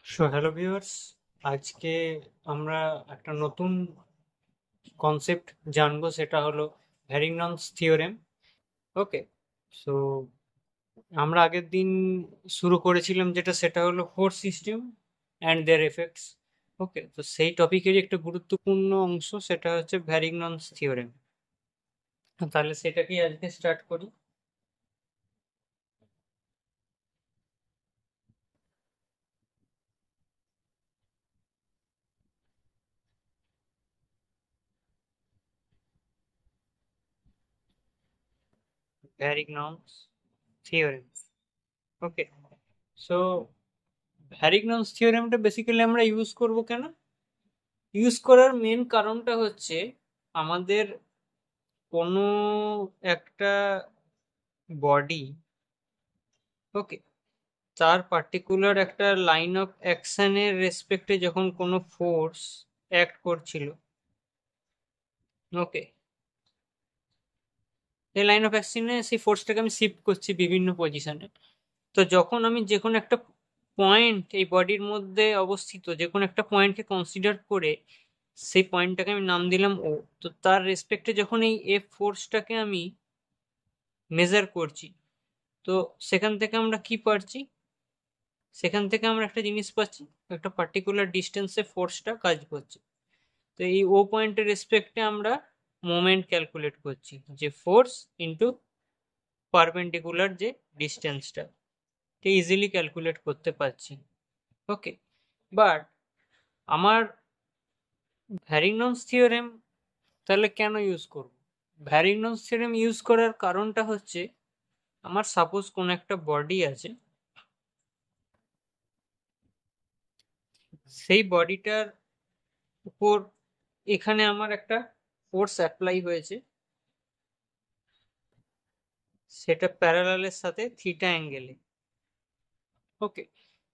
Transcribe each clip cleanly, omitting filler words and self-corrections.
Hello viewers, আজকে আমরা একটা নতুন কনসেপ্ট জানবো, সেটা হলো ভ্যারিগনস থিওরেম। ওকে, সো আমরা আগের দিন শুরু করেছিলাম সেটা হলো force system and their effects. Okay, তো সেই টপিকেরই একটা গুরুত্বপূর্ণ অংশ সেটা হচ্ছে ভ্যারিগনস থিওরেম। তাহলে সেটাকেই আজকে স্টার্ট করি। ভ্যারিগনস থিওরেম। ওকে, সো ভ্যারিগনস থিওরেমটা বেসিক্যালি আমরা ইউজ করব কেন? ইউজ করার মেন কারণটা হচ্ছে আমাদের কোনো একটা বডি, ওকে, তার পার্টিকুলার একটা লাইন অফ অ্যাকশনের রেসপেক্টে যখন কোনো ফোর্স অ্যাক্ট করছিল, ওকে, এই লাইন অফ অ্যাকশনে সেই ফোর্সটাকে আমি শিফট করছি বিভিন্ন পজিশনে। তো যখন আমি যে কোনো একটা পয়েন্ট এই বডির মধ্যে অবস্থিত যে কোনো একটা পয়েন্টকে কনসিডার করে সেই পয়েন্টটাকে আমি নাম দিলাম ও, তো তার রেসপেক্টে যখন এই এফ ফোর্সটাকে আমি মেজার করছি, তো সেখান থেকে আমরা কি পাচ্ছি? সেখান থেকে আমরা একটা জিনিস পাচ্ছি, একটা পার্টিকুলার ডিস্টেন্সে ফোর্সটা কাজ করছে। তো এই ও পয়েন্টের রেসপেক্টে আমরা মোমেন্ট ক্যালকুলেট করছি, যে ফোর্স ইন্টু পারপেন্ডিকুলার যে ডিস্টেন্সটা, ইজিলি ক্যালকুলেট করতে পারছি। ওকে, বাট আমার ভ্যারিগনস থিওরেম তাহলে কেন ইউজ করব? ভ্যারিগনস থিওরেম ইউজ করার কারণটা হচ্ছে, আমার সাপোজ কোনো একটা বডি আছে, সেই বডিটার উপর এখানে আমার একটা ফোর্স অ্যাপ্লাই হয়েছে, সেটা প্যারালালের সাথে থিটা অ্যাঙ্গেলে। ওকে,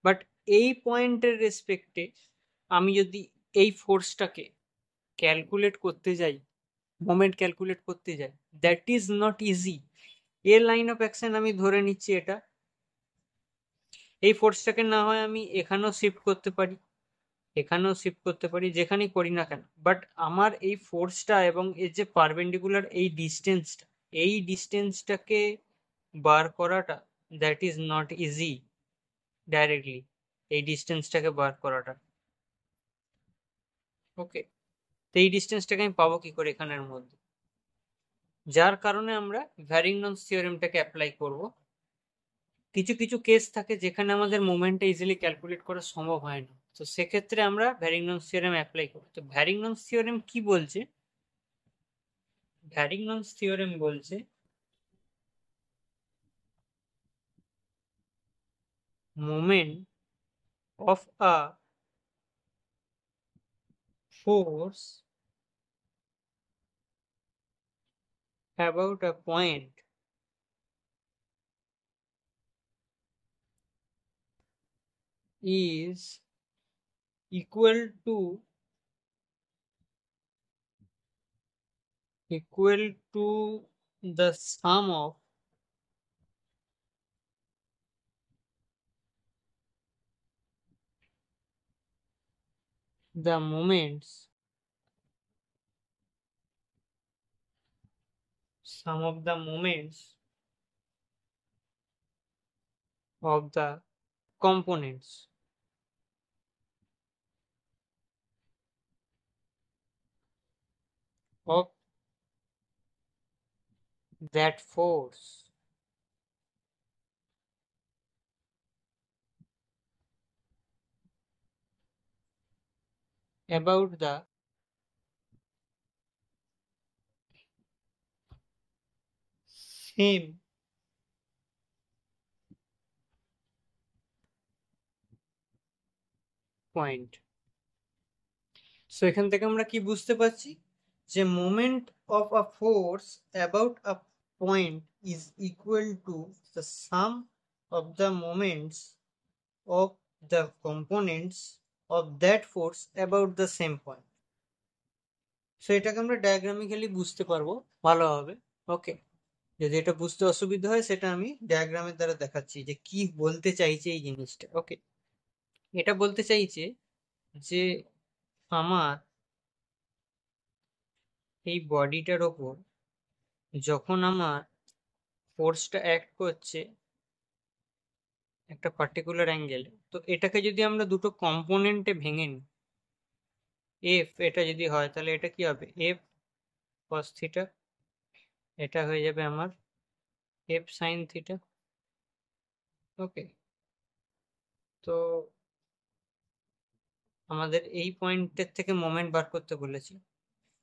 বাট এই পয়েন্টের রেসপেক্টে আমি যদি এই ফোর্সটাকে ক্যালকুলেট করতে যাই, মোমেন্ট ক্যালকুলেট করতে যাই, দ্যাট ইজ নট ইজি। এর লাইন অফ অ্যাকশন আমি ধরে নিচ্ছি এটা, এই ফোর্সটাকে না হয় আমি এখানেও শিফট করতে পারি, এখানেও শিফট করতে পারি, যেখানেই করি না কেন, বাট আমার এই ফোর্সটা এবং এর যে পারপেন্ডিকুলার এই ডিস্টেন্সটাকে বার করাটা, that is not easy directly, এই ডিস্টেন্সটাকে বার করাটা। ওকে, তো এই ডিস্টেন্সটাকে আমি পাবো কি করে এখানের মধ্যে? যার কারণে আমরা ভ্যারিগনস থিওরেমটাকে অ্যাপ্লাই করব। কিছু কিছু কেস থাকে যেখানে আমাদের মোমেন্টটা ইজিলি ক্যালকুলেট করা সম্ভব হয় না, তো সেক্ষেত্রে আমরা ভ্যারিগনস থিওরেম অ্যাপ্লাই করি। তো ভ্যারিগনস থিওরেম কি বলছে? ভ্যারিগনস থিওরেম বলছে moment of a force about a point is equal to the sum of the moments of the components of that force about the same point. So এখান থেকে আমরা কি বুঝতে পারছি? যে moment of a force about a point is equal to the sum of the moments of the components of that force about the same point. So এটাকে আমরা ডায়াগ্রামিক্যালি বুঝতে পারবো ভালোভাবে। ওকে, যদি এটা বুঝতে অসুবিধা হয় সেটা আমি ডায়াগ্রামের দ্বারা দেখাচ্ছি যে কি বলতে চাইছে এই জিনিসটা। ওকে, এটা বলতে চাইছে যে আমার এই বডিটার ওপর যখন আমার ফোর্সটা অ্যাক্ট করছে একটা পার্টিকুলার অ্যাঙ্গেলে, তো এটাকে যদি আমরা দুটো কম্পোনেন্টে ভেঙে নিই, এফ এটা যদি হয় তাহলে এটা কি হবে, এফ কস থিটা, এটা হয়ে যাবে আমার এফ সাইন থিটা। ওকে, তো আমাদের এই পয়েন্টের থেকে মোমেন্ট বার করতে বলেছি।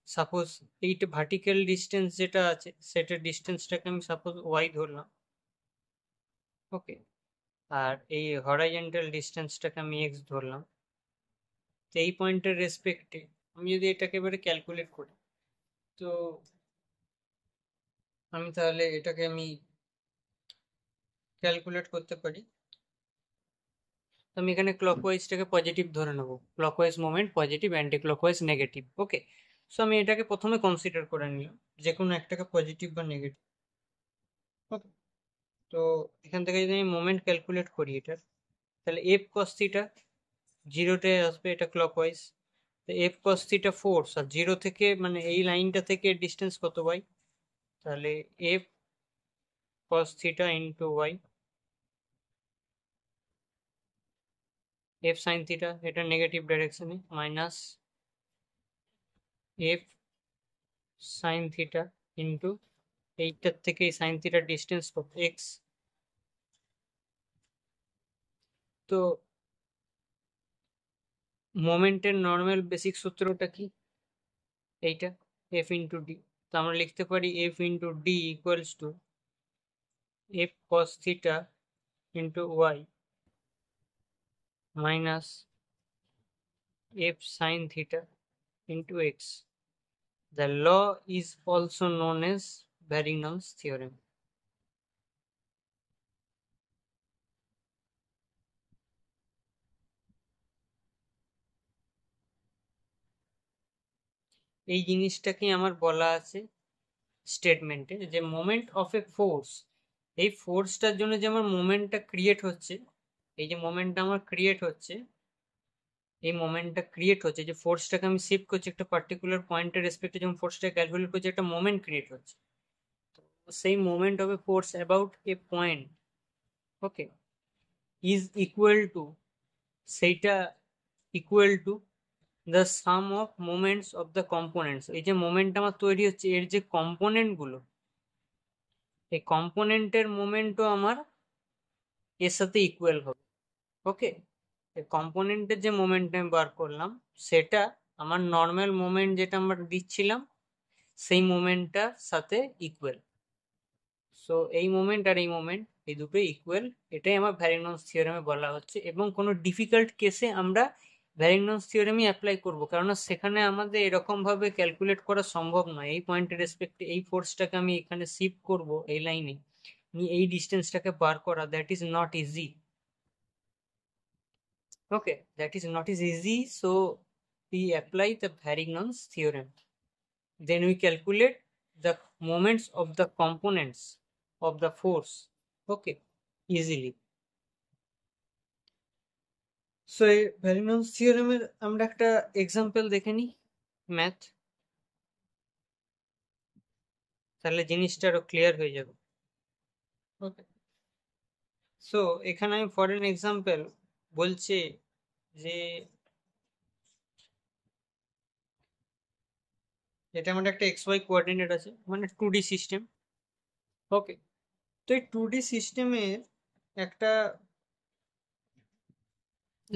সাপোজ এইটা ভার্টিক্যাল ডিস্টেন্স যেটা আছে সেটার ডিস্টেন্সটাকে আমি সাপোজ ওয়াই ধরলাম। ওকে, আর এই হরাইজন্টাল ডিস্টেন্সটাকে আমি এক্স ধরলাম। তো এই পয়েন্টের রেসপেক্টে আমি যদি এটাকে এবারে ক্যালকুলেট করি, তো আমি তাহলে এটাকে আমি ক্যালকুলেট করতে পারি। তো আমি এখানে ক্লকওয়াইজটাকে পজিটিভ ধরে নেব, clockwise moment positive, anti clockwise negative. Okay, so আমি এটাকে প্রথমে কনসিডার করে নিলাম, যে কোনো একটাকে পজিটিভ বা নেগেটিভ। ওকে, তো এখান থেকে যদি আমি মোমেন্ট ক্যালকুলেট করি এটার, তাহলে এফ কস থিটা জিরোতে আসবে, এটা ক্লকওয়াইজ। তো এফ কস থিটা ফোর্স, আর জিরো থেকে মানে এই লাইনটা থেকে ডিস্টেন্স কত ওয়াই, তাহলে F cos theta into Y, F sine theta এটা নেগেটিভ ডাইরেকশনে minus F sine theta into এইটার থেকে এই সাইন থিটার ডিস্টেন্স কত এক্স। তো মোমেন্টের নর্মাল বেসিক সূত্রটা কি, এইটা এফ ইন্টু ডি। তো আমরা লিখতে পারি F into D equals to F cos theta into Y minus f sin theta into x. The law is also known as Varignon's theorem. এই জিনিসটাকে আমার বলা আছে স্টেটমেন্টে, যে মোমেন্ট অফ এ ফোর্স, এই ফোর্সটার জন্য যে আমার মোমেন্টটা ক্রিয়েট হচ্ছে, এই যে মোমেন্টটা আমার ক্রিয়েট হচ্ছে, এই মোমেন্টটা ক্রিয়েট হচ্ছে, যে ফোর্সটাকে আমি শিফট করছি একটা পার্টিকুলার পয়েন্টের রেসপেক্টে, যখন ফোর্সটা ক্যালকুলেট করছি একটা মোমেন্ট ক্রিয়েট হচ্ছে। তো সেই moment of a force about a point, okay, is equal to, সেইটা equal to the sum of moments of the components. এই যে মোমেন্ট আমার তৈরি হচ্ছে এর যে কম্পোনেন্ট গুলো, এই কম্পোনেন্টের মোমেন্টও আমার এর সাথে ইকুয়াল হবে। ওকে, এই কম্পোনেন্টের যে মোমেন্ট আমি বার করলাম সেটা আমার নর্মাল মোমেন্ট যেটা আমরা দিচ্ছিলাম সেই মোমেন্টটার সাথে ইকুয়াল। সো এই মোমেন্ট আর এই মোমেন্ট এই দুটো ইকুয়াল, এটাই আমার ভ্যারিগনস থিওরেমে বলা হচ্ছে। এবং কোনো ডিফিকাল্ট কেসে আমরা ভ্যারিগনস থিওরেমই অ্যাপ্লাই করব, কেননা সেখানে আমাদের এরকম ভাবে ক্যালকুলেট করা সম্ভব নয়। এই পয়েন্টের রেসপেক্টে এই ফোর্সটাকে আমি এখানে শিফট করব এই লাইনে, এই ডিস্টেন্সটাকে বার করা, that is not easy. Okay, that is not is easy, so we apply the Varignon's theorem, then we calculate the moments of the components of the force, okay, easily. So এই ভ্যারিগনস থিওরেমের আমরা একটা example দেখে নিই, math, তাহলে জিনিসটা আরো clear হয়ে যাবে। ওকে, সো এখানে আমি ফর এন এক্সাম্পল বলছে যে এটা আমাদের একটা এক্স ওয়াই কোঅর্ডিনেট আছে, মানে 2D সিস্টেম। ওকে, তো এই 2D সিস্টেমের একটা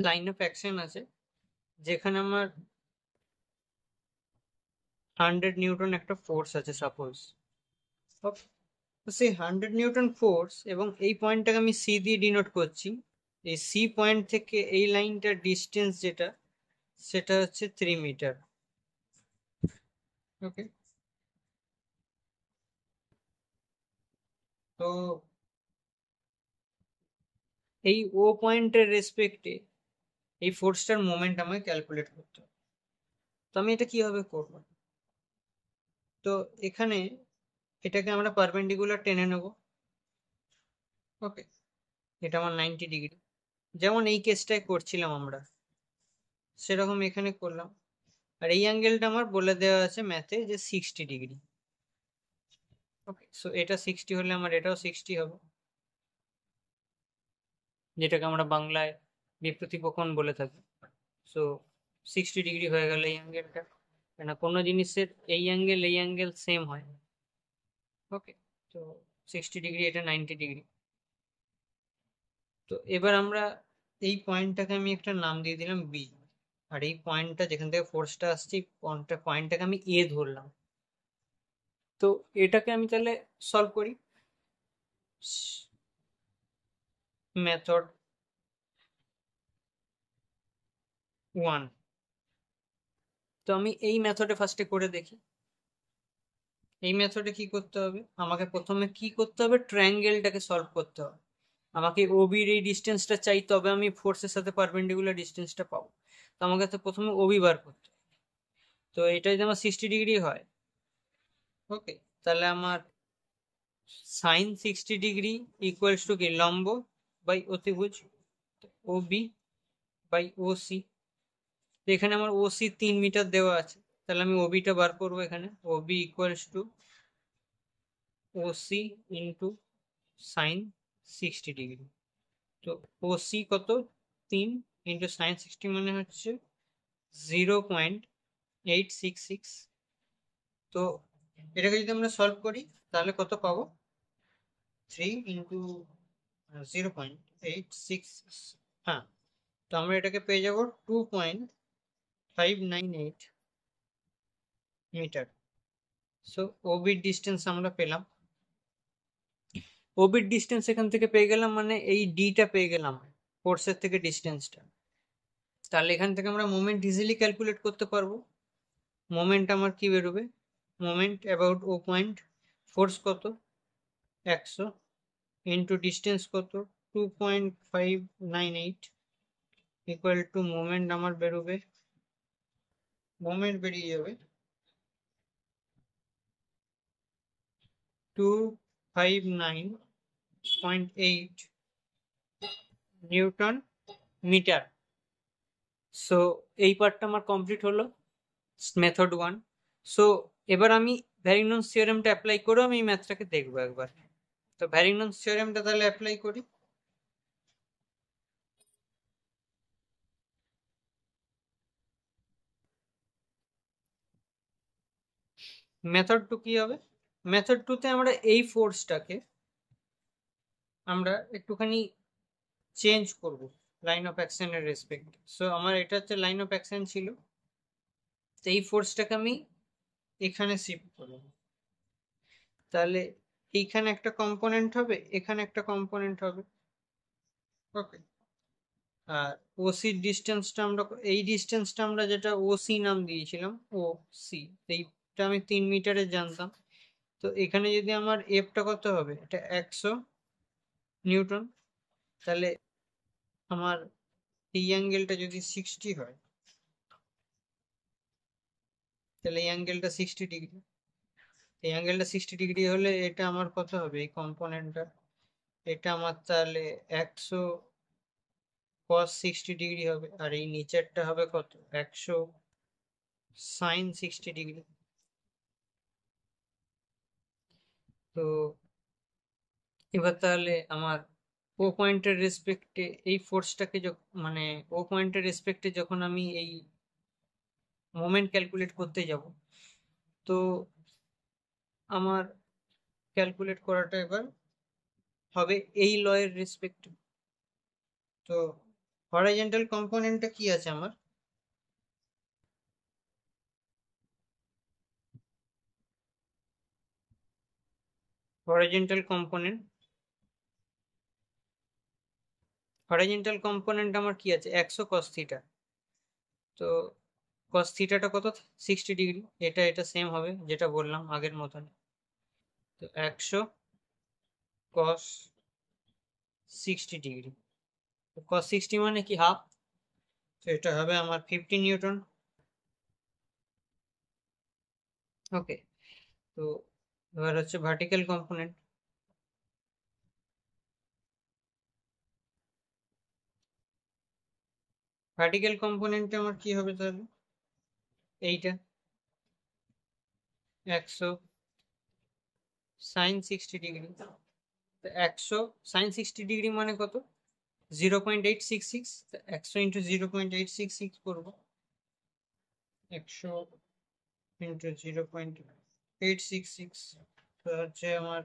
লাইন অফ অ্যাকশন আছে, যেখানে আমার 100 নিউটন একটা ফোর্স আছে সাপোজ। ওকে, তো সেই 100 নিউটন ফোর্স, এবং এই পয়েন্টটাকে আমি সি দিয়ে ডিনোট করছি। এই সি পয়েন্ট থেকে এই লাইনটার ডিস্টেন্স যেটা, সেটা হচ্ছে 3 মিটার। ওকে, তো এই ও পয়েন্টের রেসপেক্টে এই ফোর্সটার মোমেন্ট আমাকে ক্যালকুলেট করতে হবে। তো আমি এটা কিভাবে করব, তো এখানে এটাকে আমরা পারপেন্ডিকুলার টেনে নেব। ওকে, এটা আমার 90 ডিগ্রি। যেমন এই কেসটায় করছিলাম আমরা, সেরকম এখানে করলাম। আর এই অ্যাঙ্গেলটা আমার বলে দেওয়া আছে ম্যাথে যে 60 ডিগ্রি। ওকে, সো এটা 60 হলে আমার এটাও 60 হবে, যেটাকে আমরা বাংলায় বিপ্রতিপকোণ বলে থাকি। সো 60 ডিগ্রি হয়ে গেল এই অ্যাঙ্গেলটা, কেন কোনো জিনিসের এই অ্যাঙ্গেল সেম হয়। ওকে, তো 60 ডিগ্রি, এটা 90 ডিগ্রি। তো এবার আমরা এই পয়েন্টটাকে আমি একটা নাম দিয়ে দিলাম বি, আর এই পয়েন্টটা যেখান থেকে ফোর্সটা আসছে পয়েন্টটাকে আমি এ ধরলাম। তো এটাকে আমি তাহলে সলভ করি। মেথড 1, তো আমি এই মেথডে ফার্স্টে করে দেখি। এই মেথডে কি করতে হবে, আমাকে প্রথমে কি করতে হবে, ট্রায়াঙ্গেলটাকে সলভ করতে হবে। আমাকে ওবির এই ডিস্টেন্সটা চাই, তবে আমি ফোর্সের সাথে পারপেন্ডিকুলার ডিস্টেন্সটা পাবো। তো আমাকে তো প্রথমে ওবি বার করতে হবে। তো এটা যদি আমার 60 ডিগ্রি হয়, ওকে, তাহলে আমার সাইন 60 ডিগ্রি ইকুয়ালস টু কি, লম্ব বাই অতিভুজ ও বি বাই ও সি। তো এখানে আমার ও সি 3 মিটার দেওয়া আছে, তাহলে আমি ওবিটা বার করবো। এখানে O B equals to O C into sine 60 degree. তো ও সি কত, 3 ইন্টু সাইন 60 মানে হচ্ছে 0.866। তো এটাকে যদি আমরা সলভ করি তাহলে কত পাবো, 3 ইন্টু 0.866। হ্যাঁ, তো আমরা এটাকে পেয়ে যাবো 2.598 মিটার। সো ওবির ডিস্টেন্স আমরা পেলাম। ওবির ডিস্টেন্স এখান থেকে পেয়ে গেলাম, মানে এই ডিটা পেয়ে গেলাম ফোর্সের থেকে ডিস্টেন্সটা। তাহলে এখান থেকে আমরা মোমেন্ট ইজিলি ক্যালকুলেট করতে পারবো। মোমেন্ট আমার কি বেরোবে, moment about O point, force কত 100 ইন্টু ডিস্টেন্স কত 2.598 ইকুয়াল টু মোমেন্ট আমার বেরোবে, মোমেন্ট বেরিয়ে যাবে 259.8 নিউটন মিটার। সো এই পার্টটা আমার কমপ্লিট হলো, মেথড 1। সো এবার আমি ভ্যারিনন্স থিওরেমটা অ্যাপ্লাই করে আমি এই ম্যাথটাকে দেখবো একবার। তো ভ্যারিনন্স থিওরেমটা তাহলে অ্যাপ্লাই করি। মেথড 2 কি হবে, মেথড 2 তে আমরা এই ফোর্সটাকে আমরা একটুখানি চেঞ্জ করব লাইন অফ অ্যাকশনের রেসপেক্ট। সো আমার এটা হচ্ছে লাইন অফ অ্যাকশন ছিল, তো এই ফোর্সটাকে আমি এখানে শিফট করব। তাহলে এইখানে একটা কম্পোনেন্ট হবে, এখানে একটা কম্পোনেন্ট হবে। ওকে, আর ওসির ডিস্টেন্সটা আমরা, এই ডিস্টেন্সটা আমরা যেটা ওসি নাম দিয়েছিলাম, ও সি, এইটা আমি 3 মিটারে জানতাম। তো এখানে যদি আমার এফটা কত হবে, এটা 100 নিউটন। তাহলে আমার এই অ্যাঙ্গেলটা যদি 60 হয়, তাহলে এই অ্যাঙ্গেলটা 60 ডিগ্রি। এই অ্যাঙ্গেলটা 60 ডিগ্রি হলে এটা আমার কত হবে, এই কম্পোনেন্টটা, এটা আমার তাহলে 100 cos 60 ডিগ্রি হবে। আর এই নিচেরটা হবে কত, 100 sin 60 ডিগ্রি। তো এবার তাহলে আমার ও পয়েন্টের রেসপেক্টে এই ফোর্সটাকে মানে ও পয়েন্টের রেসপেক্টে যখন আমি এই মোমেন্ট ক্যালকুলেট করতে যাব, তো আমার ক্যালকুলেট করাটা এবার হবে এই লয়ের রেসপেক্টে। তো হরাইজন্টাল কম্পোনেন্টটা কি আছে আমার, হরাইজন্টাল কম্পোনেন্ট, হরাইজন্টাল কম্পোনেন্ট আমার কি আছে, 100 cos θ। তো cos θটা কত, 60 ডিগ্রি। এটা সেম হবে যেটা বললাম আগের মতন। তো 100 cos 60 ডিগ্রি, cos 60 মানে কি, হাফ। তো এটা হবে আমার 50 নিউটন। ওকে, তো এবার হচ্ছে ভার্টিক্যাল কম্পোনেন্ট। ভার্টিক্যাল কম্পোনেন্টে আমার কি হবে তাহলে? এইটা 100 sin 60 ডিগ্রি। 100 sin 60 ডিগ্রি মানে কত? 0.866। 100 ইন্টু 0.866 করবো। 100 ইন্টু 0.866 হচ্ছে আমার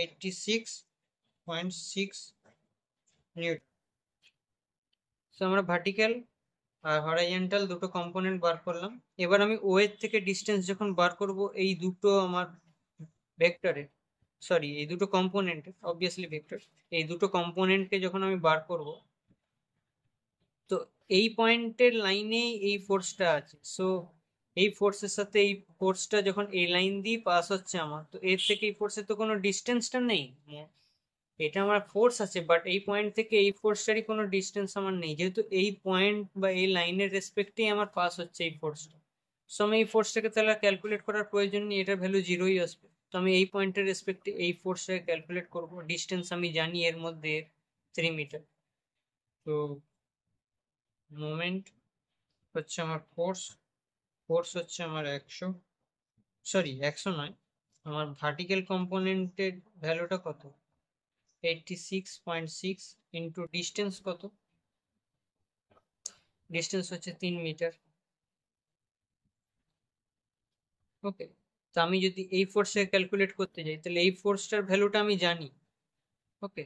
86.6 নিউটন। তো আমরা ভার্টিক্যাল আর হরাইজন্টাল দুটো কম্পোনেন্ট বার করলাম। এবার আমি ও এর থেকে ডিস্টেন্স যখন বার করব এই দুটো আমার ভেক্টরের, সরি এই দুটো কম্পোনেন্টের, অবভিয়াসলি ভেক্টর, এই দুটো কম্পোনেন্টকে যখন আমি বার করব, তো এই পয়েন্টের লাইনে এই ফোর্সটা আছে। সো এই ফোর্সের সাথে এই ফোর্সটা যখন এই লাইন দিয়ে পাস হচ্ছে আমার, তো এর থেকে এই ফোর্সের তো কোনো ডিস্টেন্সটা নেই। এটা আমার ফোর্স আছে, বাট এই পয়েন্ট থেকে এই ফোর্সটারই কোনো ডিস্টেন্স আমার নেই, যেহেতু এই পয়েন্ট বা এই লাইনের রেসপেক্টেই আমার পাস হচ্ছে এই ফোর্সটা। সো আমি এই ফোর্সটাকে তাহলে ক্যালকুলেট করার প্রয়োজন নেই, এটার ভ্যালু জিরোই আসবে। তো আমি এই পয়েন্টের রেসপেক্টে এই ফোর্সটাকে ক্যালকুলেট করব। ডিস্টেন্স আমি জানি এর মধ্যে 3 মিটার। তো মোমেন্ট হচ্ছে আমার ফোর্স, ফোর্স হচ্ছে আমার 100, সরি 100 নয়, আমার ভার্টিক্যাল কম্পোনেন্টের ভ্যালুটা কত? 86.6 ইন্টু ডিস্টেন্স কত? ডিস্টেন্স হচ্ছে 3 মিটার। ওকে, তো আমি যদি এই ফোর্সটাকে ক্যালকুলেট করতে যাই, তাহলে এই ফোর্সটার ভ্যালুটা আমি জানি। ওকে,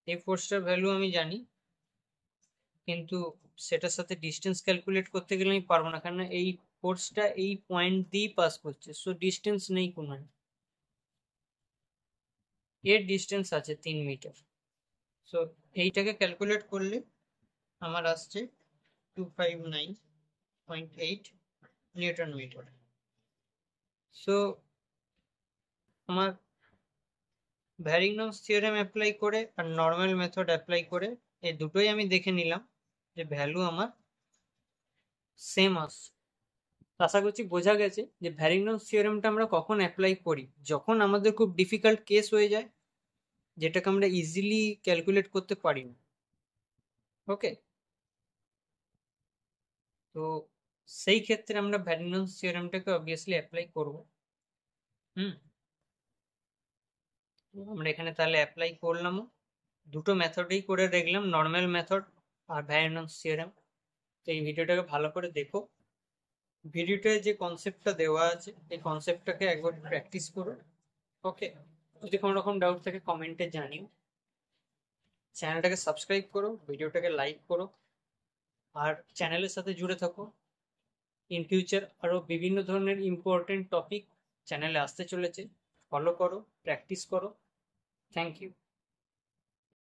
এই ফোর্সটার ভ্যালু আমি জানি, কিন্তু সেটার সাথে ডিস্টেন্স ক্যালকুলেট করতে গেলে আমি পারবো না, কারণ এই ফোর্সটা এই পয়েন্ট দিয়েই পাস করছে। সো ডিস্টেন্স নেই কোনো, এর ডিস্টেন্স আছে 3 মিটার। সো এইটাকে ক্যালকুলেট করলে আমার আসছে 259.8 নিউটন মিটার। সো আমার ভ্যারিগনস থিওরেম অ্যাপ্লাই করে আর নর্মাল মেথড অ্যাপ্লাই করে এই দুটোই আমি দেখে নিলাম যে ভ্যালু আমার সেম আসছে। আশা করছি বোঝা গেছে যে ভ্যারিগনস থিওরেমটা আমরা কখন অ্যাপ্লাই করি, যখন আমাদের খুব ডিফিকাল্ট কেস হয়ে যায় যেটাকে আমরা ইজিলি ক্যালকুলেট করতে পারি না। ওকে, তো সেই ক্ষেত্রে আমরা ভ্যারিগনস থিওরেমটাকে অবভিয়াসলি অ্যাপ্লাই করব। হুম, আমরা এখানে তাহলে অ্যাপ্লাই করলাম, দুটো মেথডেই করে দেখলাম, নর্মাল মেথড আর ভ্যারিগনস থিওরেম। তো এই ভিডিওটাকে ভালো করে দেখো, ভিডিওটায় যে কনসেপ্টটা দেওয়া আছে এই কনসেপ্টটাকে একবার প্র্যাকটিস করো। ওকে, যদি কোনো রকম ডাউট থাকে কমেন্টে জানিও। চ্যানেলটাকে সাবস্ক্রাইব করো, ভিডিওটাকে লাইক করো, আর চ্যানেলের সাথে জুড়ে থাকো। ইন ফিউচার আরও বিভিন্ন ধরনের ইম্পর্টেন্ট টপিক চ্যানেলে আসতে চলেছে, ফলো করো, প্র্যাকটিস করো। Thank you.